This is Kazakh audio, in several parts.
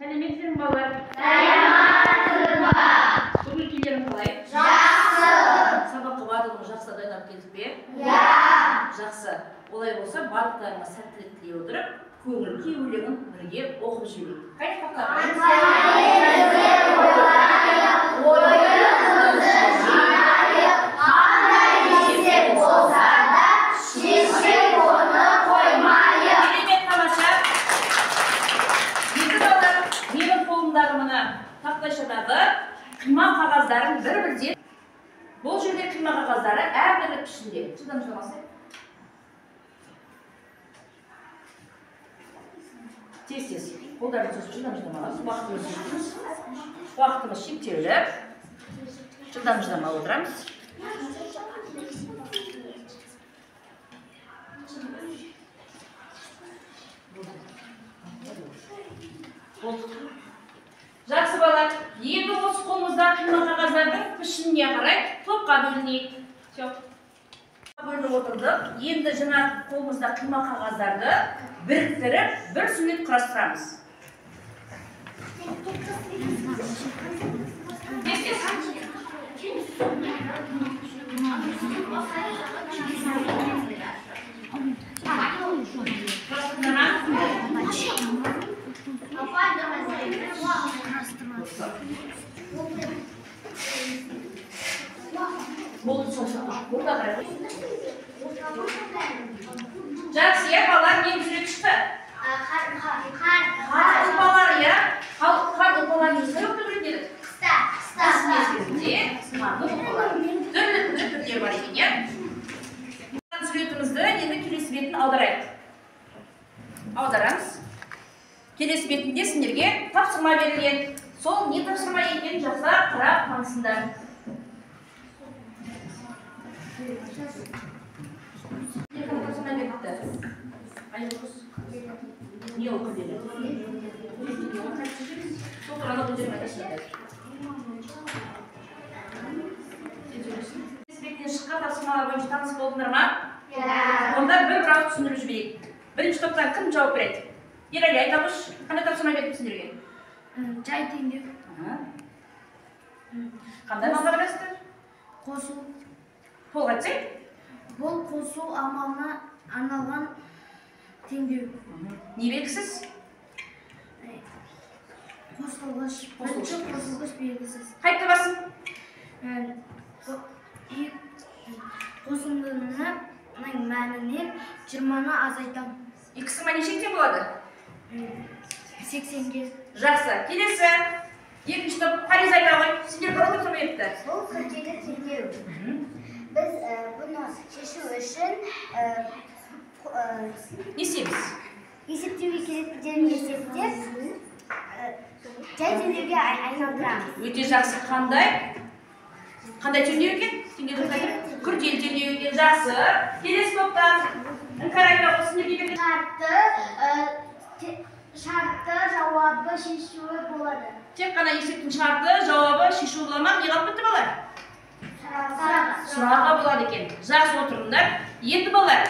Сәлеметсіздер ме балалар? Сәлеметсіздер. Көңіл күйлерің қалай? Жақсы. Сабаққа барлығың жақсы дайындалып келдік пе? Иә. Жақсы. Олай болса, барлықтарыңа сәттілік тілей отырып, көңіл күй өлеңін бірге оқып жіберейік. Қайт тақтайшадағы қима қағаздарын бір-бірден. Бұл жерде қима қағаздары әртүрлі пішінде. Жылдам жыламасай. Тез-тез. Қолдарын созып жылдам жыламағыз. Уақытымыз шектеулі. Жылдам жыламай отырамыз. Жақсы балалар, енді осы қолымызда қима қағаздардың пішініне қарай топқа бөлінейік. Бөлініп отырдық. Енді жаңа қолымызда қима қағаздарды біріктіріп, бір сурет құрастырамыз. Болды сонша burada қарай. Жақсы, я балалар не жүрек шықты? Қар ұлпалар, я? Қар ұлпалар не сұрып тұрып дедік? Қыста мезгілінде қардың ұлпалар. Түрлі түрлер бар екен, я? Суретімізді енді келесі бетін аударайық. Аударамыз. Келесі бетінде сендерге тапсырма берілген. Сол не тапсырма екенін жақсылап қарап танысыңдар. Не ол күрделі? Сол тұрады өздерім айтасыңдар. Бетінен шыққан тапсырмалар бойынша таныс болдыңдар ма? Онда бір ауыз түсіндіріп жіберейік. Бірінші топтан кім жауап береді? Ерали, айтамыз, қандай тапсырма берді сендерге? Жай теңдеу. Қандай мағына білесіздер? Қосу. Толық айтсай? Бұл қосу амалына арналған теңдеу. Не белгісіз? Қосылғыш. Бірінші қосылғыш белгісіз. Қайтты басын? Қосындының мәнінен 20-ны азайтам. Екісі ма нешектен болады? 80-ге. Жақсы. Келесі. Екінші топ Фариза айта ғой. Сендер қандай тапсырма беріпті? Бұл күрделі теңдеу. Біз бұны шешу үшін не істейміз? есептеуге керектілерін есептеп, жай теңдеуге айналдырамыз. Өте жақсы. Қандай теңдеу екен? Күрделі теңдеу екен. Жақсы. Келесі топтан Іңкәрайға сендерге берген шартты жауабы шешуі болады. Тек қана есептің шарты, жауабы шешу боламақ. Не қалып бітті балар? Сұраға болады екен. Жақсы отырыңдар. Енді балар.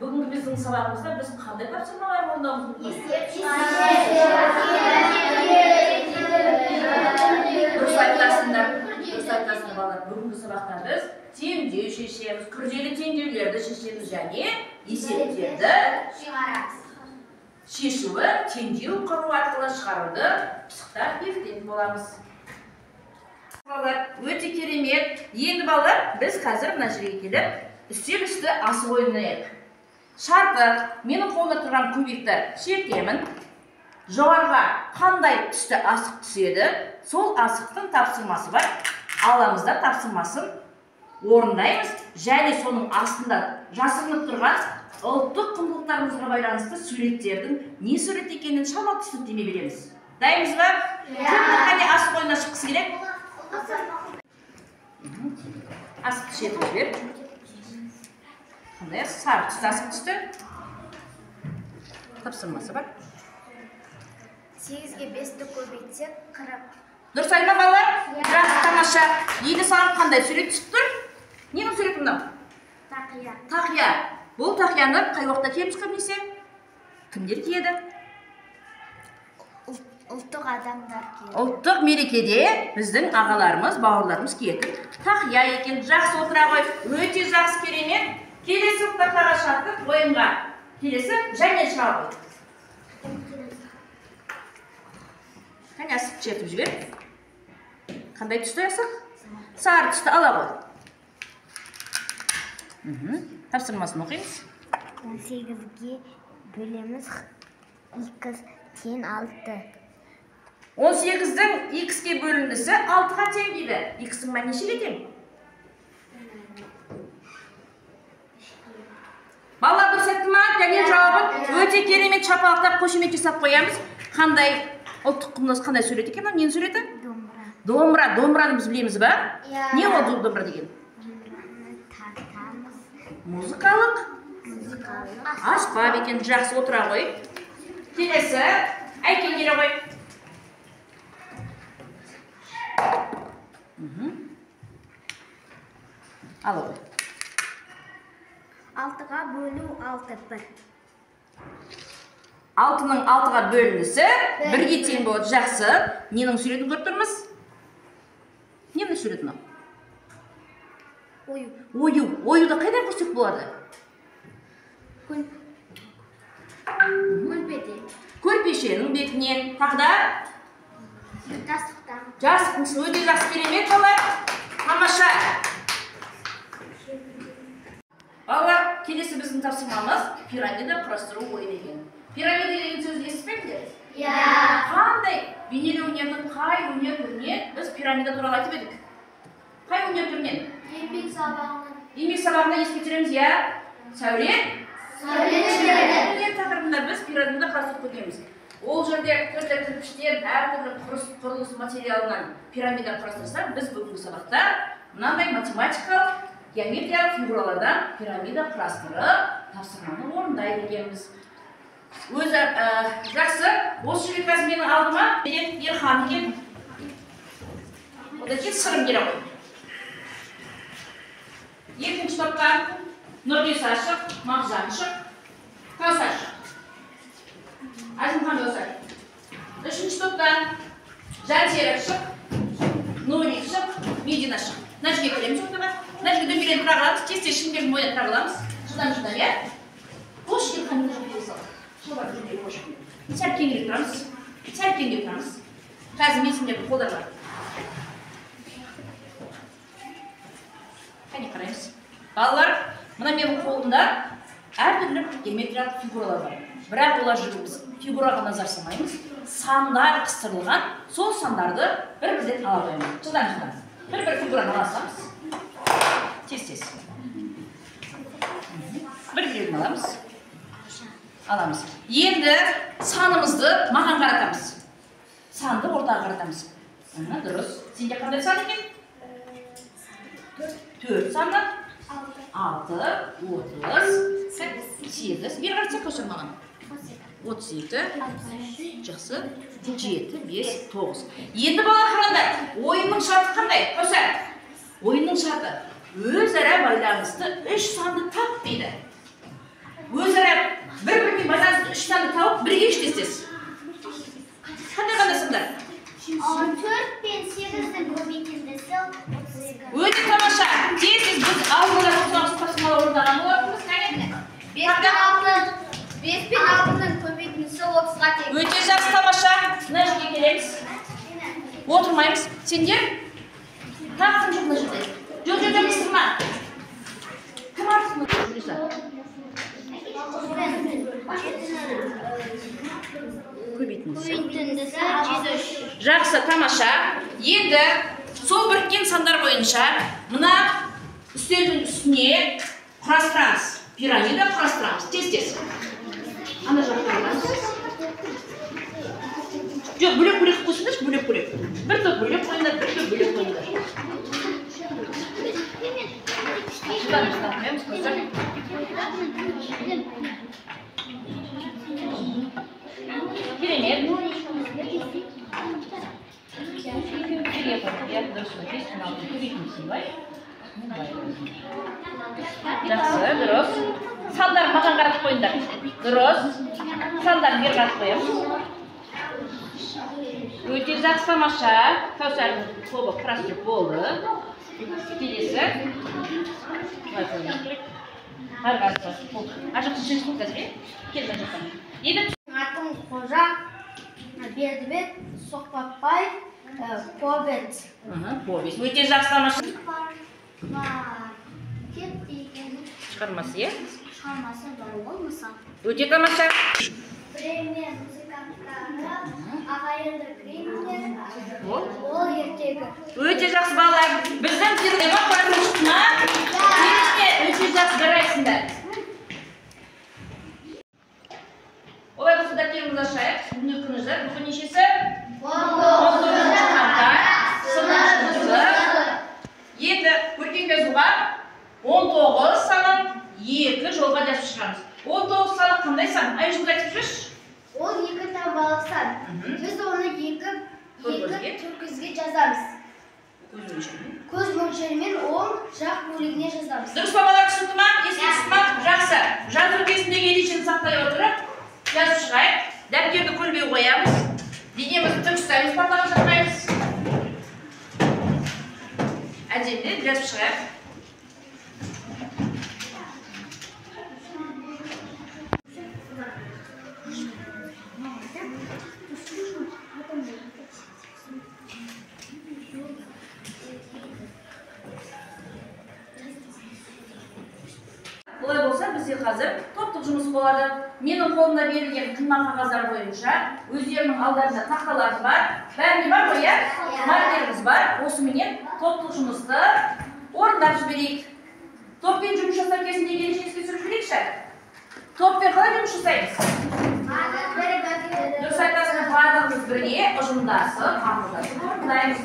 Бүгінгі біздің сабағымызда біз қандай тапсырмалар орындауымыз мүмкін? Дұрыс айтасыңдар. Балар. Бүгінгі сабақта біз теңдеу шешеміз, күрделі теңдеулерді шешеміз және есептерді шешуі, теңдеу құру арқылы шығаруды пысықтап үйрететін боламыз. Балалар, өте керемет. Енді балалар, біз қазір мына жерге келіп, үстел үсті асық ойнайық. Шарты, менің қолымда тұрған көбекті шертемін. Жоғарыға қандай түсті асық түседі, сол асықтың тапсырмасы бар. Аламызда тапсырмасын орындаймыз, және соның астында жасырынып тұрған ұлттық құндылықтарымызға байланысты суреттердің не сурет екенін шама түсініктеме береміз. Дайынбыз ба? Кімнің қане асық ойнына шыққысы келеді? Асық түсетін жібер. Қандай сары түсті асық түсті? Тапсырмасы бар. 8-ге 5-ті көбейтсек 40. Дұрыс айтма балалар? Жақсы, тамаша. Енді саған қандай сурет түсіп тұр? Ненің суреті мынау? Тақия. Тақия. Бұл тақияны қай уақытта киеміз көбінесе? Кімдер киеді? Ұлттық адамдар келді. Ұлттық мерекеде біздің ағаларымыз, бауырларымыз келді. Тақия екен, жақсы отыра ғой. Өте жақсы керемет. Келесі ұлттарға шаттық ойынға. Келесі және шыға ғой. Қане асық чертіп жібер. Қандай түсті асық? Сары түсті ала ғой. Тапсырмасын оқимыз. 18-ге бөлеміз 2 тең 6. 18-дің x-ке бөліндісі 6-ға тең дейді. X-ің мән нешеге тең? Балалар дұрыс ма? Дәлел жауабын өте керемет шапалақтап қошемет жасап қоямыз. Қандай ұлттық құндылық қандай сурет екен? Нені суреті? Домбыра. Домбыра. Домбыраны біз білеміз ба? Не ол домбыра деген? Домбыраны тартамыз. Музыкалық? Аспап екен, жақсы отыра ғой. Келесі, әйкен келе ғой. Ала ғой. 6-ға бөлу 6-1. 6-ның 6-ға бөлінісі 1-ге тең болады. Жақсы. Ненің суретін көріп тұрмыз? Ненің суретін ол? Ою. Ою. Оюды қайдан көрсек болады? Көлбеде. Көрпешенің бетінен. Тақда? Жастықтан. Жастықтың өте жақсы керемет балалар. Тамаша. Балалар, келесі біздің тапсырмамыз пирамида құрастыру ойыны екен. Пирамида деген сөзді естіпедіңдер? Қандай бейнелеу өнердің қай өнер түрінен біз пирамида туралы айтып едік? Қай өнер түрінен? Еңбек сабағынан. Еңбек сабағында еске түсіреміз, иә? Сәулет? Өнер тақырыбында біз пирамида құрастырып көргенбіз. Ол жерде түрлі кірпіштен, әртүрлі құрылыс материалынан пирамида құрастырса, біз бүгінгі сабақта мынандай математикалық, геометриялық фигуралардан пирамида құрастырып, тапсырманы орындайды екенбіз. Өзі жақсы, осы жерге қазір менің алдыма Ерхан екен. Одан кейін Сырым келе ғой. Екінші топтан Нұрғиса шық, Мағжан шық, Кәусар шық. Әзімхан Кәусар. Үшінші топтан Жансерік шық, Нурик шық, Медина шық. Нәжіге келеміз оқтаға. Нәжіге дөмбелен тұра қаламыз, тез-тез шынберін мойнат тұра қаламыз. Жылдан, иә? Қош Ерхан жүргей сал. Шолар жүргей қош. Сәл кеңірек тұрамыз. Сәл кеңірек тұрамыз. Қазір менсіндегі қолдар бар. Қане қараймыз. Балалар, мына менің қолымда әртүрлі геометриялық фигуралар бар. Бірақ олар жүргіміз фигураға назар салмаймыз. Сандар қыстырылған, сол сандарды бір-бірден ала қоямыз. Жылдан. Бір-бір фигураны аласамыз. Тез-тез. Бір-бірін аламыз. Аламыз. Енді санымызды маған қаратамыз. Санды ортаға қаратамыз. Дұрыс. Сенде қандай сан екен? 4 саны. 6, 30, 8. Bir қаратсақ көшір маған. 32, жақсы. 7, 5, 9. Енді бала қараңдар. Ойынның шарты қандай? Көсір. Ойынның шарты. Өзара байланысты 3 санды тап дейді. Өзара бір-біріне байланысты 3 санды тауып бірге іштесіз. Қандай сандар? 4 пен 8-дің көбейтіндісі 32. Өте тамаша. Тез-тез біз алдыда қосылған тапсырмалар орындаған болатынбыз. Кәне? 5 пен 6-ның көбейтіндісі 30-ға тең. Өте жақсы тамаша. Мына жерге келеміз. Отырмаймыз. Сендер? Тағысын жоқ мына жерде. Жоқ, қыстырма. Кім артысың? Көбейтіндісі 7. Жақсы, тамаша. Енді сол біріккен сандар бойынша мына үстелдің үстіне құрастырамыз. Пирамида құрастырамыз. Тез-тез. Ана жаққа аламыз. Жоқ, бөлек-бөлек қойсыңдаршы, бөлек-бөлек. Бір топ бөлек қойыңдар, бір топ бөлек қойыңдар. Жылдан қоямыз, қойсақ. Керемет. Жақсы, дұрыс. Сандар маған қаратып қойыңдар. Дұрыс. Сандар бер қаратып қоямыз. Өте жақсы тамаша. Кәусәрдің тобы құрастырып болды. Келесі. Қарғасы. Ажық түсіңіз бұл қазір, кел мен жақтан. Атым Қожа, Бердібек, Соқпақбай, Побет. Побет. Өте жақсы тамаша. Кет деген Шығармасы, шығармасы бар болмаса. Өте тамаша. Премия музыканттары, ағайынды премия, ол ертегі. Өте жақсы балалар. Біздің тердема қорқынышына өте жақсы қарайсыңдар. Олай болса дәптерімізді ашайық. Бүгінгі күнімізді. Бүгін нешесі? 19-ші қаңтар. Сынақшымызды. Енді көркем жазуға 19 санын 2 жолға жазып шығамыз. 19 саны қандай сан? Айжылды айтып жүрші? Ол 2 таңбалы сан. Біз оны 2 түркізге жазамыз. Көз мөлшерімен 10 жақ бөлігіне жазамыз. Дұрыс балалар түсінді ма? Еске түсті ма? Жақсы. Жазу кезіндегі ережені сақтай отырып, жазып шығайық. Дәптерді көлбей қоямыз. Денемізді тік ұстаймыз, партаға жатпаймыз. Әдемі жазып шығайық. Олай болса, бізде қазір топтық жұмыс болады. Менің қолымда берілген қима қағаздар бойынша өздерінің алдарында тақталары бар. Бәріне бар ғой, иә? Маркеріміз бар. Осыменен топтық жұмысты орындап жіберейік. Топпен жұмыс жасау кезінде ережесіне түсіріп жіберейікші. Топпен қалай жұмыс жасаймыз? Дұрыс айтасың, барлығымыз бірге ұжымдасып, ақылдасып орындаймыз.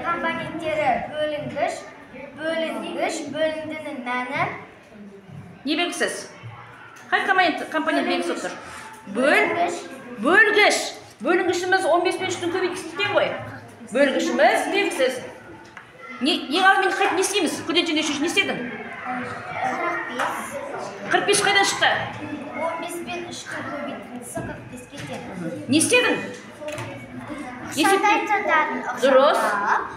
Компоненттері бөлінгіш, бөліндінің мәні. Не белгісіз? Қай компонент белгісіз тұр? Бөлгіш. Бөлінгішіміз 15 пен 3-тің көбейткісізден ғой. Бөлгішіміз белгісіз. Ең алдымен қайт не істейміз? Күрден шеш не істедің? 45 қайдан шықты? 15 пен 3-тің көбейткісі 45 кетеді. Не істедің? Шантайт жататын дұрыс.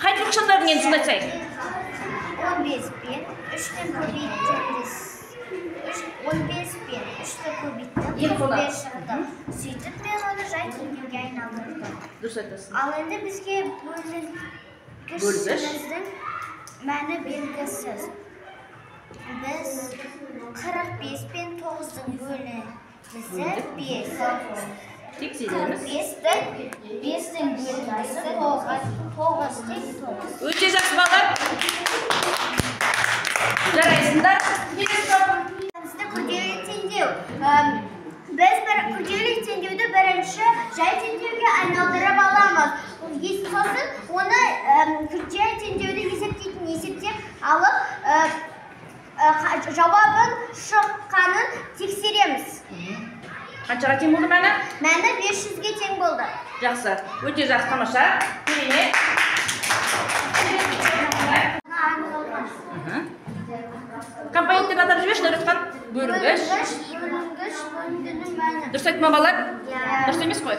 Қайтып ұқшандардың енді сонда айтсайық? 15 пен 3-тің көбейткісі 15 пен 3-тің көбейткісі 45 шықты. Сөйтіп мен оны жай теңдеуге айналдырдым. Дұрыс айтасың. Ал енді бізге бөлінгішіміздің мәні белгісіз. Біз 45 пен 9-дың бөлінгісі 5. Тексереміз. 5-тің бөлінгісі 9. Өте жақсы балалар. Жарайсыңдар. Күрделі теңдеу. Біз күрделі теңдеуді бірінші жай теңдеуге айналдырып аламыз. Сосын оны күрделі теңдеуді есептеп алып, жауабын шыққанын тексереміз. Қаншаға тең болды мәні? Мәні 500-ге тең болды. Жақсы. Өте жақсы, тамаша. Керемет. Компоненттерін атап жіберші, Нұрысқан. Бөлінгіш. Бөлінгінің мәні. Дұрыс айтма балалар? Дұрыс емес қой.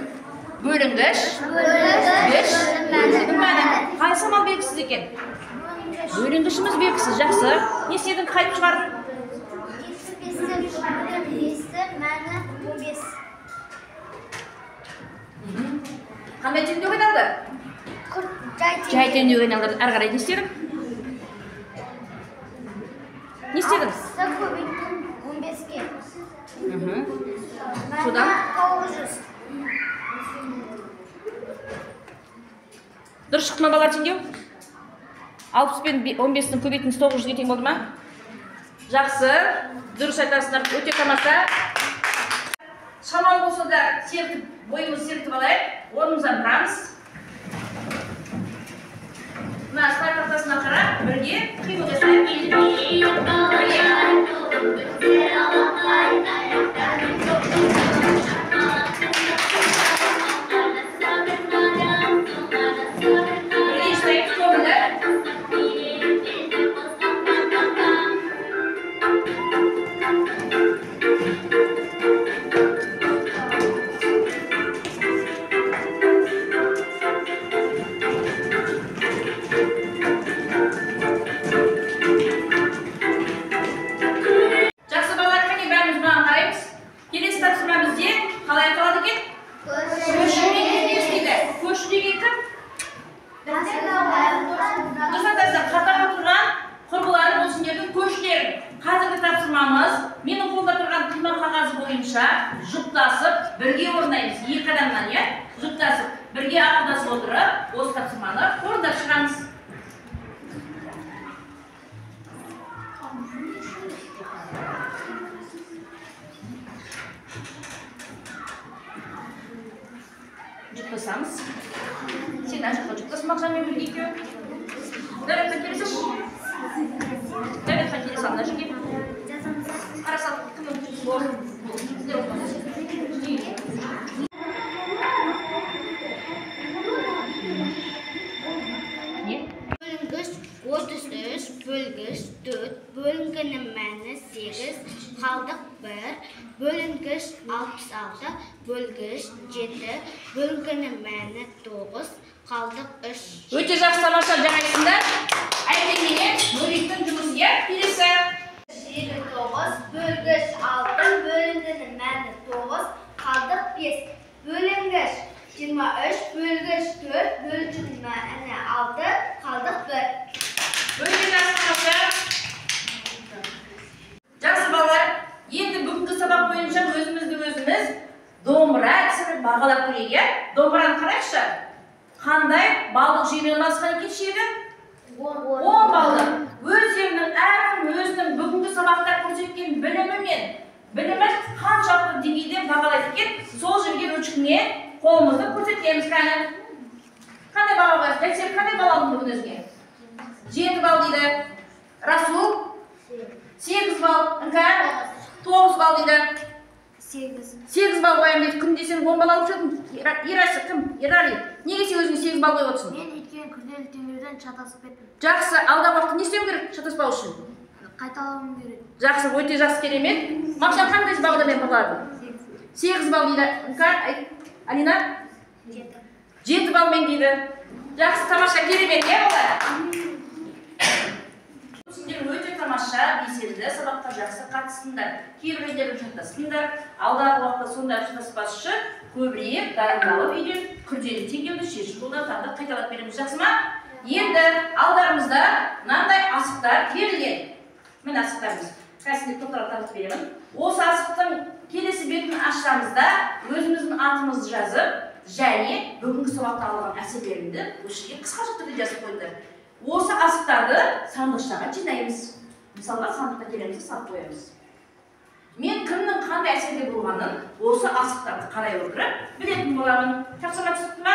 Бөлінгіш. Бөлінгінің мәні. Қай самал белгісіз екен? Бөлінгішіміз белгісіз. Жақсы. Не істедің? Қайтып шығардың? 25-ті мәні 15. Қандай теңдеуге айналды? Жай теңдеуге айналды. Әрі қарай не істедің? Не істедің? 6-ты көбейттім 15-ке. Содан? 900. Дұрыс шықты ма бала теңдеу? 60 пен 15-дің көбейтіндісі 900-ге тең болды ма? Жақсы, дұрыс айтасыздар, өте тамаша. Шамалы болса да бойымызды сертіп алайық, орнымыздан тұрамыз. Мына слайд тақтасына қарап, бірге қимыл жасайық. Менің қолда тұрған қима қағазы бойынша жұптасып, бірге орындаймыз. Екі адамнан, жұптасып, бірге ақылдасып отырып, осы тапсырманы орындап шығамыз. Жұптасамыз. Сен ашыққа жұптасымақ жанмен бірге екеу. Дәретқа келесің? Дәретқа келесің, ана жерге. Қарасақ, кімнің жүзі орын? Сіздер оқымасыз. Не? Bölüngüç 33, bölgüç 4, bölüngünün мәні 8, қалдық 1, bölüngüç 66, bölgüç 7, bölüngünün мәні 9, қалдық 3. Өте жақсы тамаша жаңайсыңдар. Айтекене, бөліктің жұмысы келесі. 29, bölgüç 6, bölüngünün мәні 9, қалдық 5, bölüngüç 23, bölgüç 4, bölüngünün мәні 6, қалдық 1. Өте жақсы тамаша. Жақсы балалар, енді бүгінгі сабақ бойынша өзіміз домбыра әдісін бағалап көрейік. Домбыраны қарайықшы. Қандай балдық жүйемен орналасқан екен шегі? 10 балдық. Өздерінің әркім өзінің бүгінгі сабақта көрсеткен білімі қаншалықты деңгейде бағалайды екен, сол жерге ручкамен қолымызды көрсетеміз кәні. Қандай баға қоясыз? Жәксер қандай бал алдың бүгін өзге? 7 бал дейді. Расул? 8 бал. Іңкәр? 9 бал дейді. 8 бал қоям дейді. Кім десең 10 бал алып жүрдің? Ерасы кім? Ерали. Неге сен өзіңе 8 бал қойып отырсың? Мен өткен күрделі теңдеуден шатасып кеттім. Жақсы, алдағы уақытта не істеуім керек шатаспау үшін? Қайталауым керек. Жақсы, өте жақсы, керемет. Мақшан қандай бағдармен бағалады? 8 бал дейді. Іңкәр? Алина? 7 балмен дейді. Жақсы, тамаша, керемет, олар? Сендер өте тамаша, белсенді сабаққа жақсы қатыстыңдар. Кейбіреулерің шатастыңдар. Алдағы уақытта сондай шатаспас үшін көбірек дайындалып үйден күрделі теңдеуді шешіп қолдан тағы қайталап береміз. Жақсы ма? Енді алдарымызда мынандай асықтар терілген. Міне асықтарымыз. Қазір тоқтарға танытып беремін. Осы асықтың келесі бетін ашсамызда өзіміздің атымызды жазып, және бүгінгі сабақта алған әсерлерімді осы жерге қысқаша түрде жазып қойыңдар. Осы асықтарды сандықшаға жинаймыз. Мысалға сандықта келеміз, салып қоямыз. Мен кімнің қандай әсерде болғанын осы асықтарды қарай отырып білетін боламын. Тапсырма түсінікті ме?